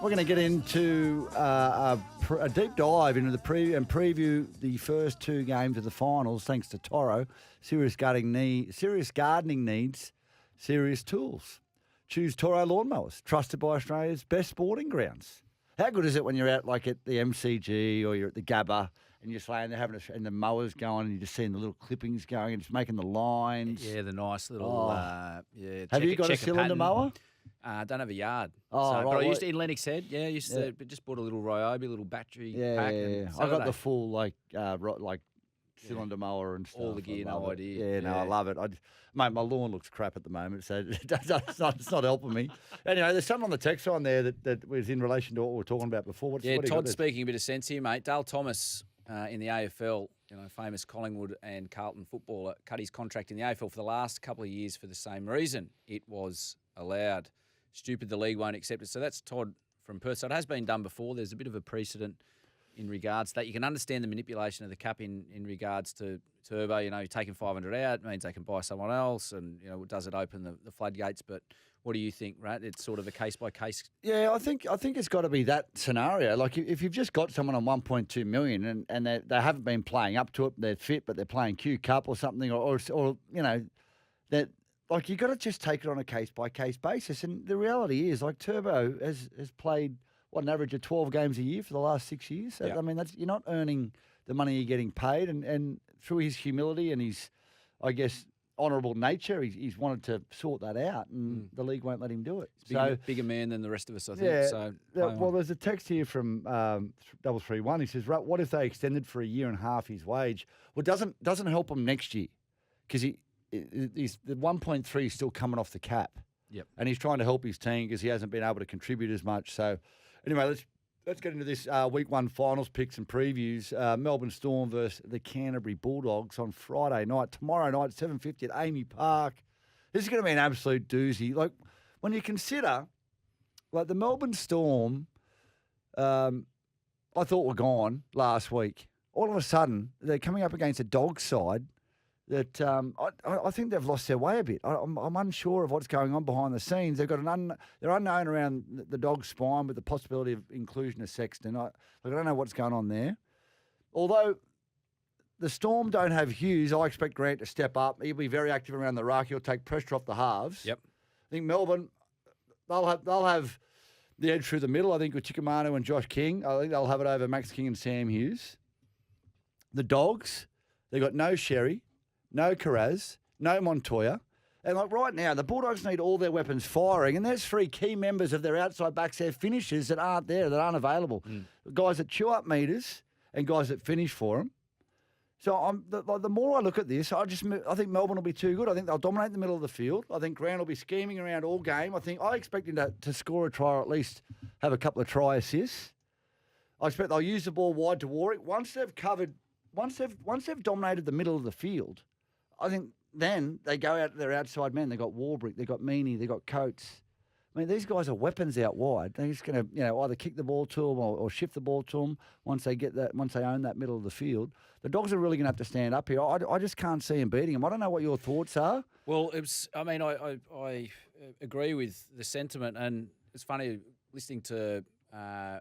We're going to get into a deep dive into the preview the first two games of the finals. Thanks to Toro, serious gardening needs, serious tools. Choose Toro lawnmowers, trusted by Australia's best sporting grounds. How good is it when you're out like at the MCG or you're at the Gabba and you're laying there and the mowers going and you're just seeing the little clippings going and it's making the lines? Yeah, the nice little. Have you got a cylinder mower? I don't have a yard. Oh, right. But I used to in Lennox Head. Yeah, I used to just bought a little Ryobi, little battery pack. Yeah. I got the full cylinder mower and stuff. All the gear, no idea. Yeah, no, I love it. Mate, my lawn looks crap at the moment, so it's not helping me. Anyway, there's something on the text line there that was in relation to what we were talking about before. What Todd's speaking a bit of sense here, mate. Dale Thomas in the AFL, famous Collingwood and Carlton footballer, cut his contract in the AFL for the last couple of years for the same reason. It was allowed. Stupid the league won't accept it. So that's Todd from Perth. So it has been done before. There's a bit of a precedent in regards to that. You can understand the manipulation of the cap in regards to Turbo. You're taking 500 out means they can buy someone else, and does it open the floodgates? But what do you think, right? It's sort of a case by case. Yeah, I think it's got to be that scenario. Like if you've just got someone on 1.2 million and they haven't been playing up to it, they're fit, but they're playing Q Cup or something, or that. Like, you've got to just take it on a case-by-case basis. And the reality is, like, Turbo has played, an average of 12 games a year for the last 6 years. So, I mean, you're not earning the money you're getting paid. And through his humility and his, I guess, honourable nature, he's wanted to sort that out. And the league won't let him do it. He's bigger man than the rest of us, I think. Yeah, so well, there's a text here from 331. He says, what if they extended for a year and a half his wage? Well, it doesn't help him next year because the 1.3 is still coming off the cap. Yep. And he's trying to help his team because he hasn't been able to contribute as much. So, anyway, let's get into this week one finals picks and previews. Melbourne Storm versus the Canterbury Bulldogs on Friday night. Tomorrow night, 7:50 at Amy Park. This is going to be an absolute doozy. Like, when you consider, like, the Melbourne Storm, I thought were gone last week. All of a sudden, they're coming up against a Dogs side that I think they've lost their way a bit. I'm unsure of what's going on behind the scenes. They've got they're unknown around the Dogs' spine with the possibility of inclusion of Sexton. I don't know what's going on there. Although the Storm don't have Hughes, I expect Grant to step up. He'll be very active around the ruck. He'll take pressure off the halves. Yep. I think Melbourne, they'll have the edge through the middle. I think with Chikamano and Josh King. I think they'll have it over Max King and Sam Hughes. The Dogs, they've got no Sherry, no Carraz, no Montoya. And like right now, the Bulldogs need all their weapons firing. And there's three key members of their outside backs, their finishers that aren't there, that aren't available. Guys that chew up meters and guys that finish for them. So the more I look at this, I think Melbourne will be too good. I think they'll dominate the middle of the field. I think Grant will be scheming around all game. I expect him to score a try or at least have a couple of try assists. I expect they'll use the ball wide to Warwick. Once they've dominated the middle of the field, I think then they go out to their outside men. They've got Warbrick, they've got Meaney, they've got Coates. I mean, these guys are weapons out wide. They're just going to, either kick the ball to them or shift the ball to them once they own that middle of the field. The Dogs are really going to have to stand up here. I just can't see them beating them. I don't know what your thoughts are. Well, I agree with the sentiment, and it's funny listening to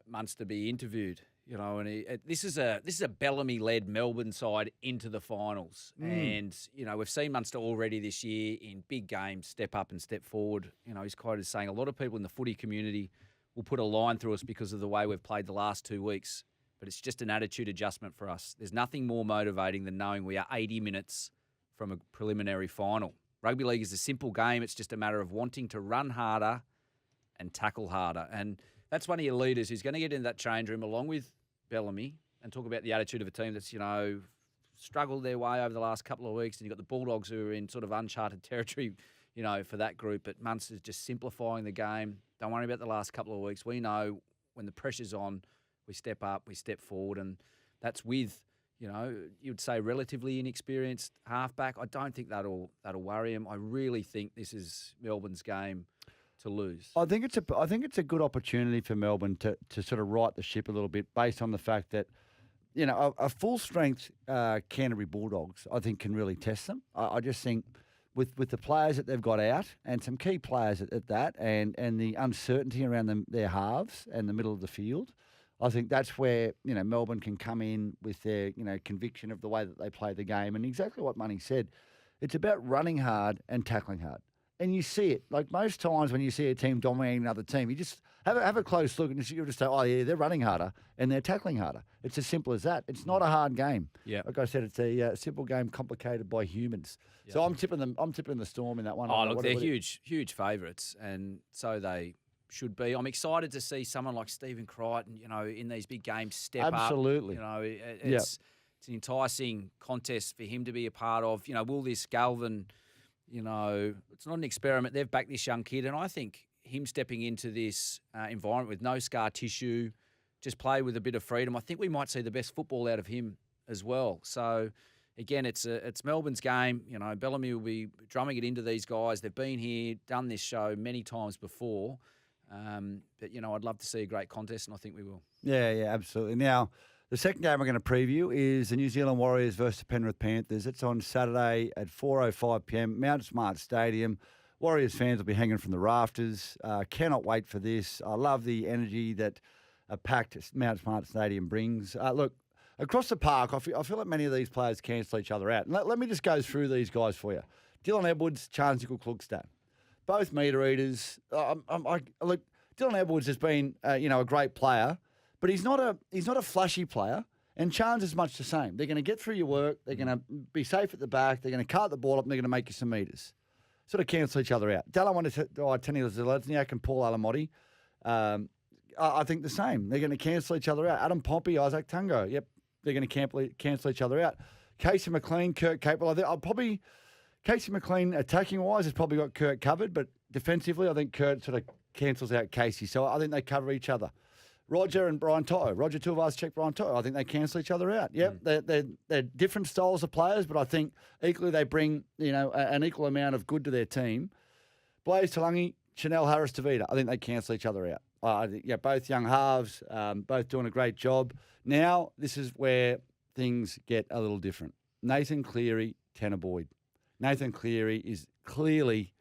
Munster be interviewed. And this is a Bellamy-led Melbourne side into the finals. And, we've seen Munster already this year in big games step up and step forward. He's quoted saying a lot of people in the footy community will put a line through us because of the way we've played the last 2 weeks. But it's just an attitude adjustment for us. There's nothing more motivating than knowing we are 80 minutes from a preliminary final. Rugby league is a simple game. It's just a matter of wanting to run harder and tackle harder. And that's one of your leaders who's going to get in that change room along with Bellamy and talk about the attitude of a team that's, struggled their way over the last couple of weeks. And you've got the Bulldogs who are in sort of uncharted territory, for that group. But Munster's just simplifying the game. Don't worry about the last couple of weeks. We know when the pressure's on, we step up, we step forward. And that's with, you'd say relatively inexperienced halfback. I don't think that'll worry him. I really think this is Melbourne's game to lose. I think it's a good opportunity for Melbourne to sort of right the ship a little bit based on the fact that, a full strength Canterbury Bulldogs I think can really test them. I just think with the players that they've got out and some key players at that and the uncertainty around their halves and the middle of the field, I think that's where, Melbourne can come in with their, conviction of the way that they play the game. And exactly what Money said, it's about running hard and tackling hard. And you see it. Like most times when you see a team dominating another team, you just have a close look and you'll just say, oh, yeah, they're running harder and they're tackling harder. It's as simple as that. It's not a hard game. Yeah. Like I said, it's a simple game complicated by humans. Yep. So I'm tipping the Storm in that one. Oh, look, they're huge huge favourites, and so they should be. I'm excited to see someone like Stephen Crichton, in these big games step Absolutely. up. It's an enticing contest for him to be a part of. Will this Galvin, it's not an experiment. They've backed this young kid, and I think him stepping into this environment with no scar tissue, just play with a bit of freedom, I think we might see the best football out of him as well. So, again, it's Melbourne's game. Bellamy will be drumming it into these guys. They've been here, done this show many times before. But, I'd love to see a great contest, and I think we will. Yeah, absolutely. Now, the second game we're going to preview is the New Zealand Warriors versus the Penrith Panthers. It's on Saturday at 4:05 p.m, Mount Smart Stadium. Warriors fans will be hanging from the rafters. Cannot wait for this. I love the energy that a packed Mount Smart Stadium brings. Look, across the park, I feel like many of these players cancel each other out. And let me just go through these guys for you. Dylan Edwards, Charles Klugstad. Both meter eaters. Look, Dylan Edwards has been, a great player, but he's not a flashy player. And Chance is much the same. They're going to get through your work. They're going to be safe at the back. They're going to cart the ball up, and they're going to make you some meters. Sort of cancel each other out. Dallin Teni Zelezniak and Paul Alamotti, I think the same. They're going to cancel each other out. Adam Pompey, Isaac Tungo. Yep, they're going to cancel each other out. Casey McLean, Kurt Capewell. Casey McLean, attacking-wise, has probably got Kurt covered, but defensively, I think Kurt sort of cancels out Casey. So I think they cover each other. Roger and Brian Toto. Roger Tuivasa-Sheck, Brian Toto. I think they cancel each other out. Yep, they're different styles of players, but I think equally they bring an equal amount of good to their team. Blaze Talangi, Chanel Harris-Tavita. I think they cancel each other out. I think both young halves, both doing a great job. Now this is where things get a little different. Nathan Cleary, Tanner Boyd. Nathan Cleary is clearly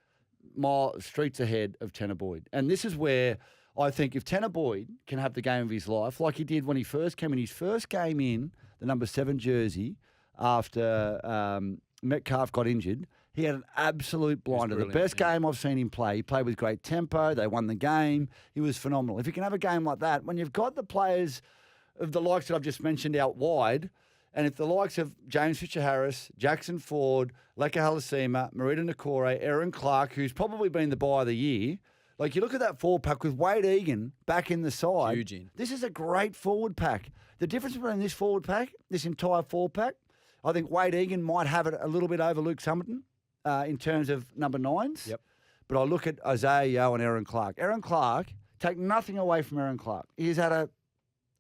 streets ahead of Tanner Boyd, and this is where I think if Tanner Boyd can have the game of his life, like he did when he first came in, his first game in the number 7 jersey after Metcalf got injured, he had an absolute blinder. The best game I've seen him play. He played with great tempo. They won the game. He was phenomenal. If you can have a game like that, when you've got the players of the likes that I've just mentioned out wide, and if the likes of James Fisher-Harris, Jackson Ford, Leka Halasima, Marita Nakore, Aaron Clark, who's probably been the buy of the year, like you look at that forward pack with Wade Egan back in the side. Huge in. This is a great forward pack. The difference between this forward pack, this entire forward pack, I think Wade Egan might have it a little bit over Luke Summerton in terms of number 9s. Yep. But I look at Isaiah Yeo and Aaron Clark. Aaron Clark, take nothing away from Aaron Clark. He's had an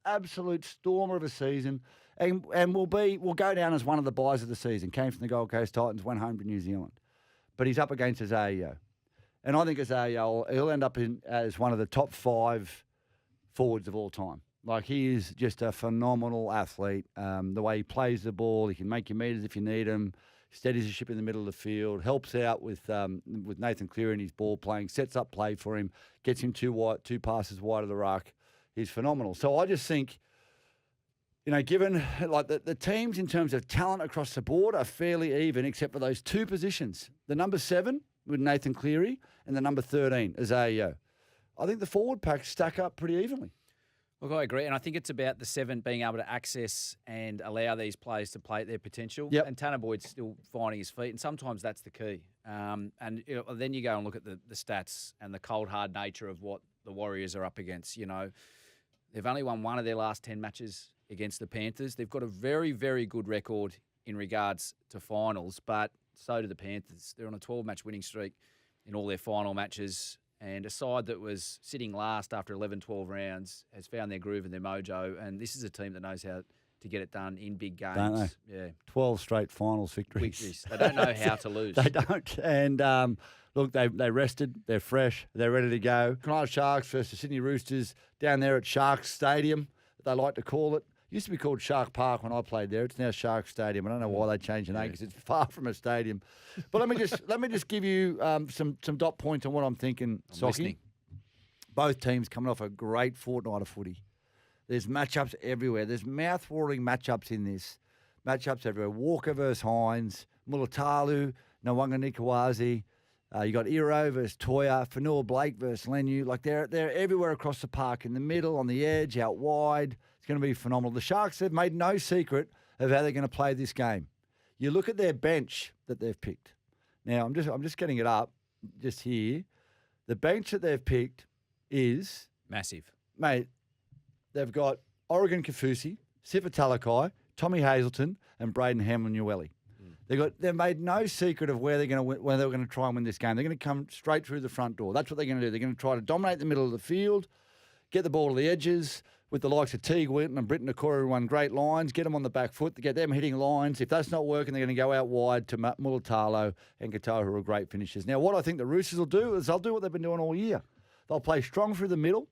absolute stormer of a season and will go down as one of the buys of the season. Came from the Gold Coast Titans, went home to New Zealand. But he's up against Isaiah Yeo. And I think Isaiah, he'll end up as one of the top 5 forwards of all time. Like, he is just a phenomenal athlete. The way he plays the ball, he can make your meters if you need him, steadies the ship in the middle of the field, helps out with Nathan Cleary and his ball playing, sets up play for him, gets him 2 passes wide of the ruck. He's phenomenal. So I just think, given like the teams in terms of talent across the board are fairly even, except for those 2 positions. The number 7 with Nathan Cleary and the number 13, Isaiah Yeo. I think the forward packs stack up pretty evenly. Look, I agree, and I think it's about the 7 being able to access and allow these players to play at their potential. Yep. And Tanner Boyd's still finding his feet, and sometimes that's the key. And then you go and look at the stats and the cold, hard nature of what the Warriors are up against. They've only won 1 of their last 10 matches against the Panthers. They've got a very, very good record in regards to finals, but so do the Panthers. They're on a 12-match winning streak in all their final matches. And a side that was sitting last after 11, 12 rounds has found their groove and their mojo. And this is a team that knows how to get it done in big games. Don't they? Yeah. 12 straight finals victories. They don't know how to lose. They don't. And look, they rested. They're fresh. They're ready to go. Cronulla Sharks versus the Sydney Roosters down there at Sharks Stadium, they like to call it. Used to be called Shark Park when I played there. It's now Shark Stadium. I don't know why they changed the name because it's far from a stadium. But let me just give you some dot points on what I'm thinking, Socky. Both teams coming off a great fortnight of footy. There's matchups everywhere. There's mouth-watering matchups in this. Matchups everywhere. Walker versus Hines, Mulatalu, Nawanga-Nikawazi. You got Iro versus Toya, Fanua Blake versus Lenu. Like they're everywhere across the park, in the middle, on the edge, out wide. It's going to be phenomenal. The Sharks have made no secret of how they're going to play this game. You look at their bench that they've picked. Now I'm just getting it up just here. The bench that they've picked is massive, mate. They've got Oregon Kafusi, Sifa Talakai, Tommy Hazelton, and Braden Hamlin-Ueli. They've made no secret of where they're going to win, where they're going to try and win this game. They're going to come straight through the front door. That's what they're going to do. They're going to try to dominate the middle of the field, get the ball to the edges with the likes of Teague Winton and Britton Okoro, who run great lines, get them on the back foot to get them hitting lines. If that's not working, they're going to go out wide to Mulatalo and Katoa, who are great finishers. Now, what I think the Roosters will do is they'll do what they've been doing all year. They'll play strong through the middle.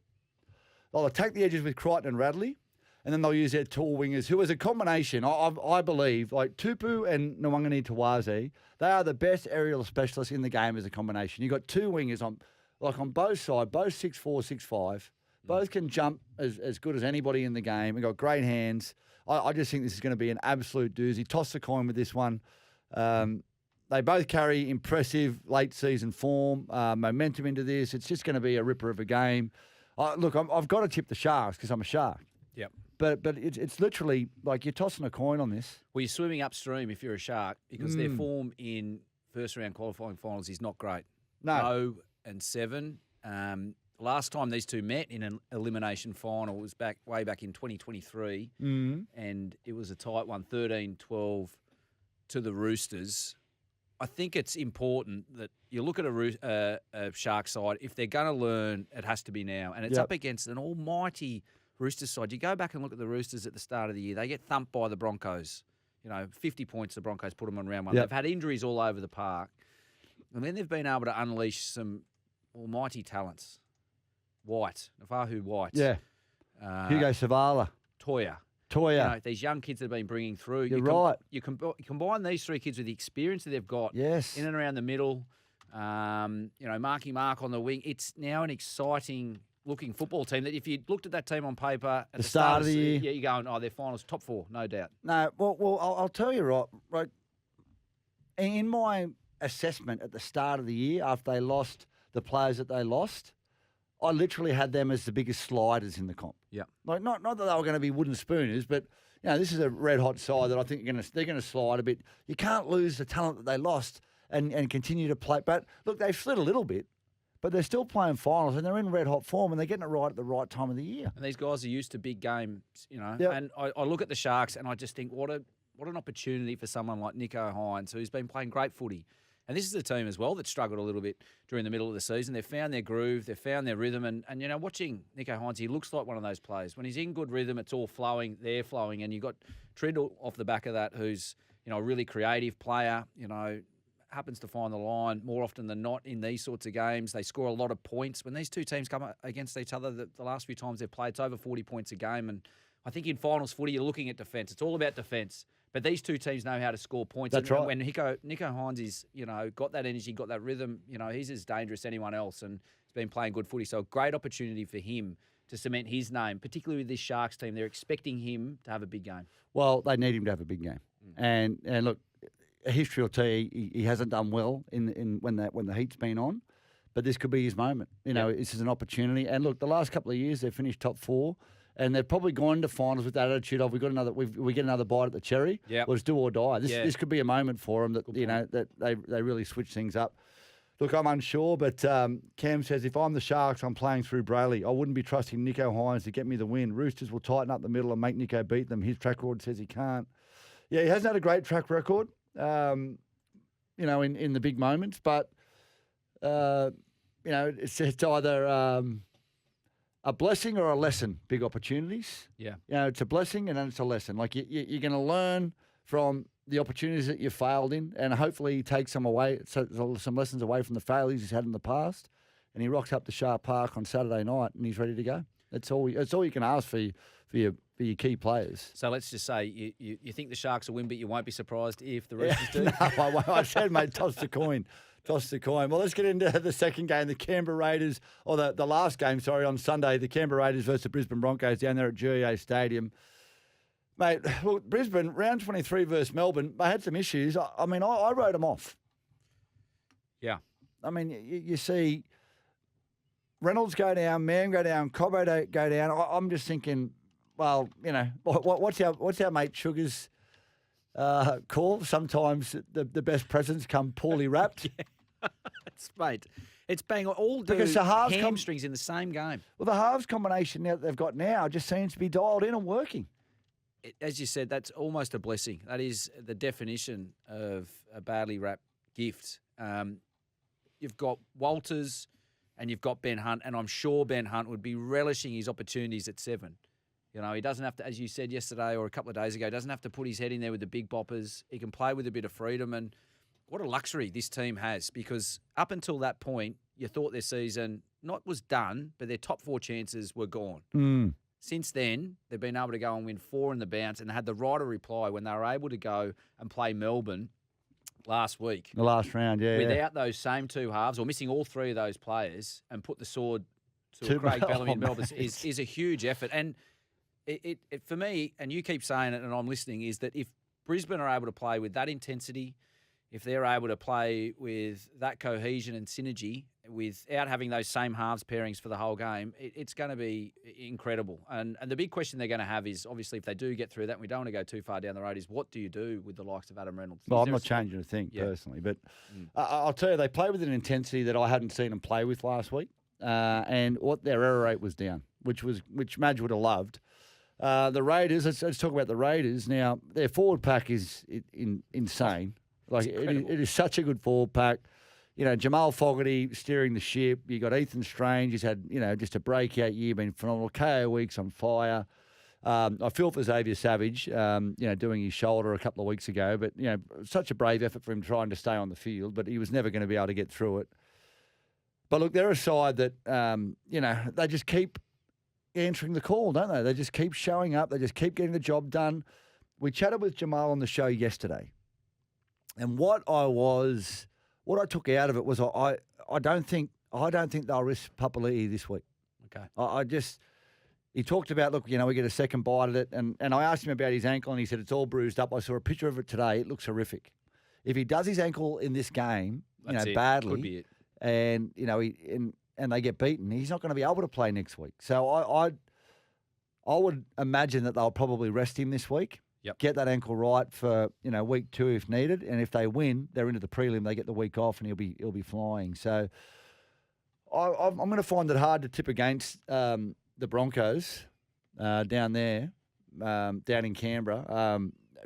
They'll attack the edges with Crichton and Radley, and then they'll use their tall wingers, who is a combination, I believe, like Tupu and Nwangani Tawazi, they are the best aerial specialists in the game as a combination. You've got two wingers on both sides, both 6'4", 6'5". Both can jump as good as anybody in the game. They've got great hands. I just think this is going to be an absolute doozy. Toss the coin with this one. They both carry impressive late-season form, momentum into this. It's just going to be a ripper of a game. Look, I've got to tip the Sharks because I'm a Shark. Yep. But it's literally like you're tossing a coin on this. Well, you're swimming upstream if you're a Shark because their form in first-round qualifying finals is not great. No. 0-7. Last time these two met in an elimination final was way back in 2023, and it was a tight one, 13-12 to the Roosters. I think it's important that you look at a Shark side. If they're going to learn, it has to be now. And it's up against an almighty Roosters side. You go back and look at the Roosters at the start of the year. They get thumped by the Broncos. 50 points the Broncos put them on round one. They've had injuries all over the park. And then they've been able to unleash some almighty talents. Nafahu White. Yeah. Hugo Savala. Toya. These young kids that have been bringing through. You're right. You combine these three kids with the experience that they've got in and around the middle. Marky Mark on the wing. It's now an exciting looking football team that if you looked at that team on paper at the start of the year, you're going, they're finals, top four, no doubt. No, well, I'll tell you right. In my assessment at the start of the year, after they lost the players that they lost, I literally had them as the biggest sliders in the comp. Yeah, like not that they were going to be wooden spooners, but this is a red hot side that I think they're going to slide a bit. You can't lose the talent that they lost and continue to play. But look, they've slid a little bit, but they're still playing finals and they're in red hot form and they're getting it right at the right time of the year. And these guys are used to big games, Yep. And I look at the Sharks and I just think what an opportunity for someone like Nicho Hines, who's been playing great footy. And this is a team as well that struggled a little bit during the middle of the season. They've found their groove. They've found their rhythm. And watching Nicho Hines, he looks like one of those players. When he's in good rhythm, it's all flowing. They're flowing. And you've got Triddle off the back of that who's, a really creative player, happens to find the line more often than not in these sorts of games. They score a lot of points. When these two teams come against each other, the last few times they've played, it's over 40 points a game. And I think in finals footy, you're looking at defence. It's all about defence. But these two teams know how to score points. That's right. When Nicho Hines is, got that energy, got that rhythm, he's as dangerous as anyone else and he's been playing good footy. So a great opportunity for him to cement his name, particularly with this Sharks team. They're expecting him to have a big game. Well, they need him to have a big game. And look, history will tell you he hasn't done well in when the heat's been on, but this could be his moment. This is an opportunity. And look, the last couple of years they've finished top four. And they've probably gone to finals with that attitude of we get another bite at the cherry. Yeah, well, it's do or die. This could be a moment for them that that they really switch things up. Look, I'm unsure, but Cam says if I'm the Sharks, I'm playing through Brayley. I wouldn't be trusting Nicho Hines to get me the win. Roosters will tighten up the middle and make Nicho beat them. His track record says he can't. Yeah, he hasn't had a great track record, in the big moments, but it's either. A blessing or a lesson, big opportunities. Yeah. It's a blessing and then it's a lesson. Like you're going to learn from the opportunities that you failed in and hopefully take some lessons away from the failures he's had in the past. And he rocks up to Shark Park on Saturday night and he's ready to go. That's all you can ask for your key players. So let's just say you think the Sharks will win, but you won't be surprised if the Roosters do. No, I said, mate, toss the coin. Toss the coin. Well, let's get into the second game, the Canberra Raiders, or the last game, sorry, on Sunday, the Canberra Raiders versus the Brisbane Broncos down there at GEA Stadium. Mate, look, Brisbane, round 23 versus Melbourne, they had some issues. I mean, I wrote them off. Yeah. I mean, you see Reynolds go down, Mann go down, Cobbo go down. I'm just thinking, well, you know, what's our mate Sugar's call? Sometimes the best presents come poorly wrapped. Yeah. Mate, it's bang all because the halves hamstrings in the same game. Well, the halves combination that they've got now just seems to be dialed in and working. As you said, that's almost a blessing. That is the definition of a badly wrapped gift. You've got Walters and you've got Ben Hunt, and I'm sure Ben Hunt would be relishing his opportunities at 7. You know, he doesn't have to, as you said yesterday or a couple of days ago, doesn't have to put his head in there with the big boppers. He can play with a bit of freedom, and what a luxury this team has, because up until that point, you thought their season not was done, but their top 4 chances were gone. Mm. Since then, they've been able to go and win 4 in the bounce and had the right of reply when they were able to go and play Melbourne last week. The last round, yeah. Without those same 2 halves, or missing all 3 of those players, and put the sword to Craig Bellamy in Melbourne is a huge effort. And it for me, and you keep saying it and I'm listening, is that if Brisbane are able to play with that intensity, if they're able to play with that cohesion and synergy without having those same halves pairings for the whole game, it's going to be incredible. And the big question they're going to have is, obviously, if they do get through that, and we don't want to go too far down the road, is what do you do with the likes of Adam Reynolds? Well, I'm not changing a thing personally, but I'll tell you, they play with an intensity that I hadn't seen them play with last week, and what their error rate was down, which Madge would have loved. The Raiders, let's talk about the Raiders. Now, their forward pack is insane. Like it is such a good forward pack. You know, Jamal Fogarty steering the ship. You got Ethan Strange. He's had, you know, just a breakout year, been phenomenal. KO Weeks on fire. I feel for Xavier Savage, you know, doing his shoulder a couple of weeks ago. But, you know, such a brave effort for him trying to stay on the field, but he was never going to be able to get through it. But look, they're a side that, you know, they just keep answering the call, don't they? They just keep showing up. They just keep getting the job done. We chatted with Jamal on the show yesterday. And what I took out of it was I don't think they'll risk Papali'i this week. Okay. He talked about, look, you know, we get a second bite at it, and I asked him about his ankle, and he said it's all bruised up. I saw a picture of it today. It looks horrific. If he does his ankle in this game, badly, could be it. And you know, and they get beaten, he's not going to be able to play next week. So I would imagine that they'll probably rest him this week. Yep. Get that ankle right for, you know, week 2 if needed, and if they win, they're into the prelim. They get the week off, and he'll be flying. So I'm going to find it hard to tip against the Broncos down there, down in Canberra,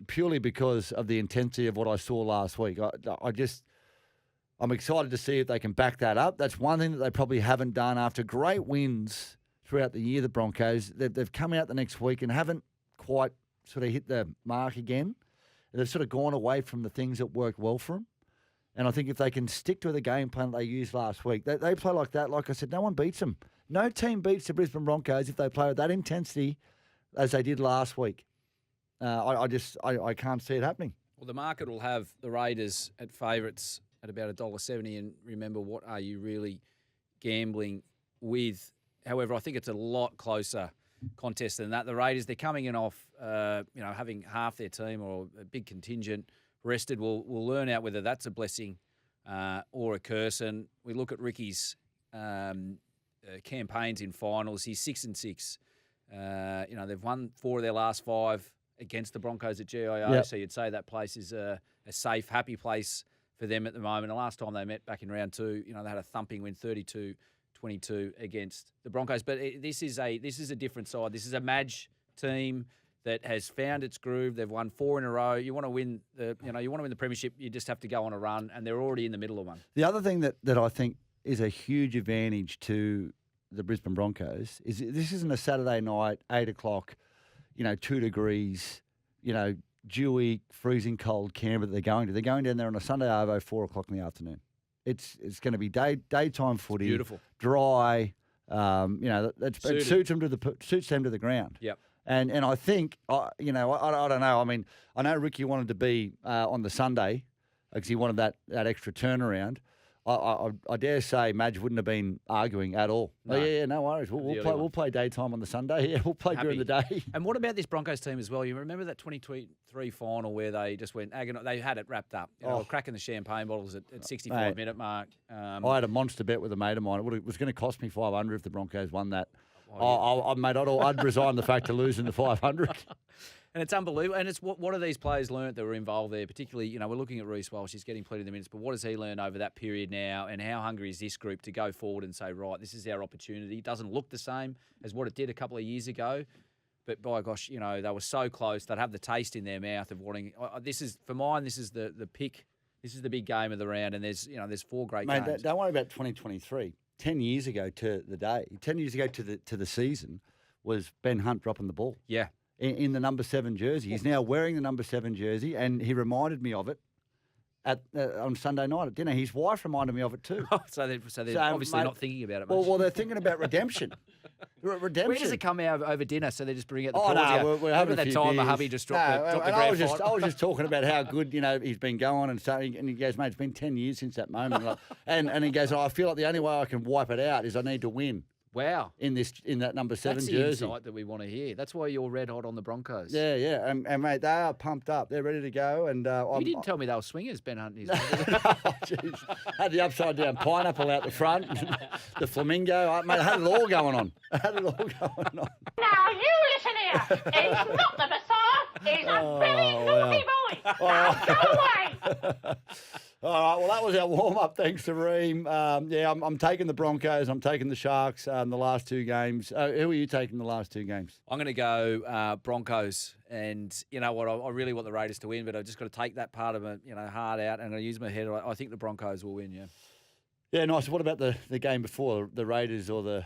purely because of the intensity of what I saw last week. I'm excited to see if they can back that up. That's one thing that they probably haven't done after great wins throughout the year. The Broncos, they've come out the next week and haven't quite sort of hit the mark again. They've sort of gone away from the things that worked well for them. And I think if they can stick to the game plan that they used last week, they play like that. Like I said, no one beats them. No team beats the Brisbane Broncos if they play with that intensity as they did last week. I can't see it happening. Well, the market will have the Raiders at favourites at about $1.70. And remember, what are you really gambling with? However, I think it's a lot closer contest than that. The Raiders, they're coming in off, having half their team or a big contingent rested. We'll learn out whether that's a blessing or a curse. And we look at Ricky's campaigns in finals. He's 6-6. They've won 4 of their last 5 against the Broncos at GIO. Yep. So you'd say that place is a safe, happy place for them at the moment. The last time they met back in round 2, they had a thumping win, 32-22 against the Broncos. But this is a different side. This is a Madge team that has found its groove. They've won 4 in a row. You want to win the premiership, you just have to go on a run, and they're already in the middle of one. The other thing that I think is a huge advantage to the Brisbane Broncos is this isn't a Saturday night, 8 o'clock, 2 degrees, dewy, freezing cold Canberra that they're going to. They're going down there on a Sunday arvo, 4 o'clock in the afternoon. It's going to be daytime footy. Beautiful. Dry. It suits them to the ground. Yep. And I think, I don't know. I mean, I know Ricky wanted to be on the Sunday because he wanted that extra turnaround. I dare say Madge wouldn't have been arguing at all. No. Oh, yeah, no worries. We'll play daytime on the Sunday. Yeah, we'll play during the day. And what about this Broncos team as well? You remember that 2023 final where they just went they had it wrapped up. Cracking the champagne bottles at 65-minute mark. I had a monster bet with a mate of mine. It was going to cost me $500 if the Broncos won that. I'd resign the fact of losing the 500. And it's unbelievable. And it's what have these players learnt that were involved there? Particularly, we're looking at Reece Walsh. He's getting plenty of the minutes. But what has he learned over that period now? And how hungry is this group to go forward and say, right, this is our opportunity? It doesn't look the same as what it did a couple of years ago. But by gosh, they were so close. They'd have the taste in their mouth of wanting. This is the pick. This is the big game of the round. And there's 4 great games. Don't worry about 2023. 10 years ago to the day, 10 years ago to the season, was Ben Hunt dropping the ball. Yeah. In the number 7 jersey. He's now wearing the number 7 jersey, and he reminded me of it on Sunday night at dinner. His wife reminded me of it too. So they're obviously not thinking about it much. Well, they're thinking about redemption. Redemption. Where does it come out over dinner? So they just bring out the prawns no, out? we're having a few time beers. My hubby just dropped the I grand was just talking about how good that he's been going, and he goes, mate, it's been 10 years since that moment. and he goes, I feel like the only way I can wipe it out is I need to win. Wow. In that number 7 jersey. jersey. That's the insight that we want to hear. That's why you're red hot on the Broncos. Yeah. And mate, they are pumped up. They're ready to go. And you didn't tell me they were swingers, Ben Hunt. Jeez. Had the upside down pineapple out the front, the flamingo. Mate, I had it all going on. Now you listen here. He's not the Messiah. He's a very naughty boy. Now go away. All right, well, that was our warm-up. Thanks to Reem. I'm taking the Broncos. I'm taking the Sharks in the last 2 games. Who are you taking the last 2 games? I'm going to go Broncos. And you know what? I really want the Raiders to win, but I've just got to take that part of it, heart out, and I'm going to use my head. I think the Broncos will win, yeah. Yeah, nice. What about the game before, the Raiders or the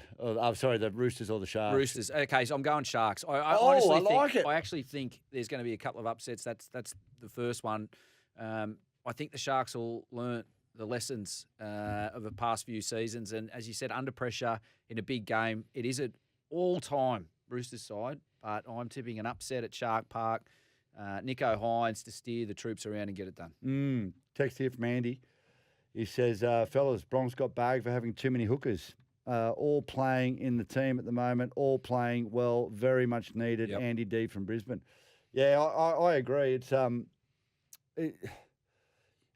Roosters or the Sharks? Roosters. Okay, so I'm going Sharks. I actually think there's going to be a couple of upsets. That's the first one. I think the Sharks will learn the lessons of the past few seasons. And as you said, under pressure in a big game, it is an all-time Roosters side. But I'm tipping an upset at Shark Park. Nico Hines to steer the troops around and get it done. Text here from Andy. He says, fellas, Bronx got bagged for having too many hookers. All playing in the team at the moment, all playing well, very much needed. Yep. Andy D from Brisbane. Yeah, I agree. It's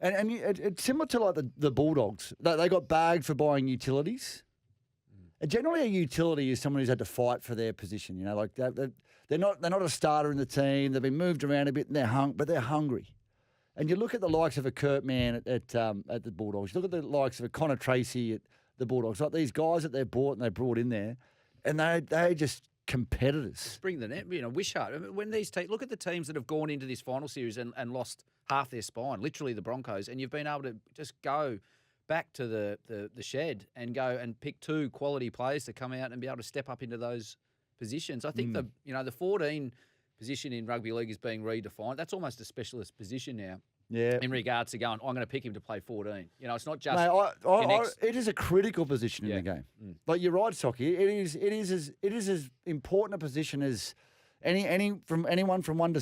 it's similar to like the Bulldogs. They got bagged for buying utilities. And generally, a utility is someone who's had to fight for their position. Like they're not a starter in the team. They've been moved around a bit, and they're hungry. And you look at the likes of a Kurt Mann at the Bulldogs. You look at the likes of a Connor Tracy at the Bulldogs. Like these guys that they brought in there, and they just competitors. Bring the net, Wishart. When these look at the teams that have gone into this final series and lost half their spine, literally the Broncos, and you've been able to just go back to the shed and go and pick 2 quality players to come out and be able to step up into those positions. I think the 14 position in rugby league is being redefined. That's almost a specialist position now. Yeah. In regards to going, I'm going to pick him to play 14. It's not just. Mate, it is a critical position in the game. Like you're right, Socky. It is as important a position as anyone from 1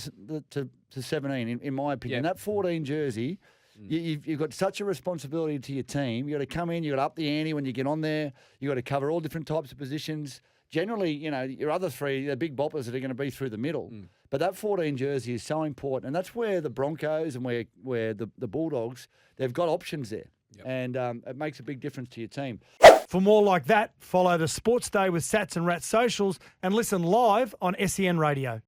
to 17. In my opinion, that 14 jersey. You've got such a responsibility to your team. You got to come in. You got to up the ante when you get on there. You got to cover all different types of positions. Generally, your other 3, they're big boppers that are going to be through the middle. But that 14 jersey is so important, and that's where the Broncos and where the Bulldogs, they've got options there, and it makes a big difference to your team. For more like that, follow the Sports Day with Sats and Rats socials and listen live on SEN Radio.